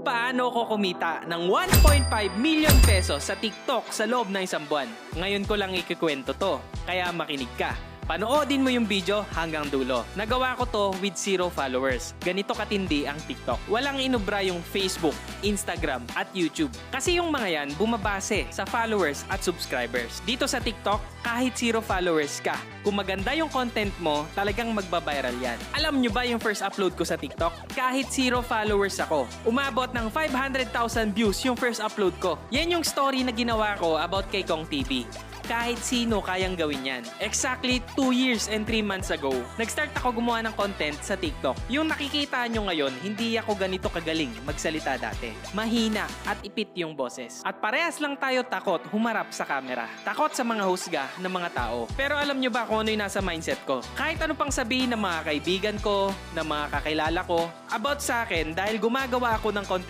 Paano ko kumita ng 1.5 million pesos sa TikTok sa loob ng isang buwan? Ngayon ko lang ikikwento to, kaya makinig ka. Panoodin mo yung video hanggang dulo. Nagawa ko to with 0 followers. Ganito katindi ang TikTok. Walang inubra yung Facebook, Instagram at YouTube. Kasi yung mga yan bumabase sa followers at subscribers. Dito sa TikTok, kahit 0 followers ka, kung maganda yung content mo, talagang magbabiral yan. Alam nyo ba yung first upload ko sa TikTok? Kahit 0 followers ako, umabot ng 500,000 views yung first upload ko. Yan yung story na ginawa ko about kay Kong TV. Kahit sino kayang gawin yan. Exactly 2 years and 3 months ago, nag-start ako gumawa ng content sa TikTok. Yung nakikita nyo ngayon, hindi ako ganito kagaling magsalita dati. Mahina at ipit yung boses. At parehas lang tayo takot humarap sa camera. Takot sa mga husga ng mga tao. Pero alam nyo ba kung ano yung nasa mindset ko? Kahit ano pang sabihin ng mga kaibigan ko, ng mga kakilala ko, about sa akin dahil gumagawa ako ng content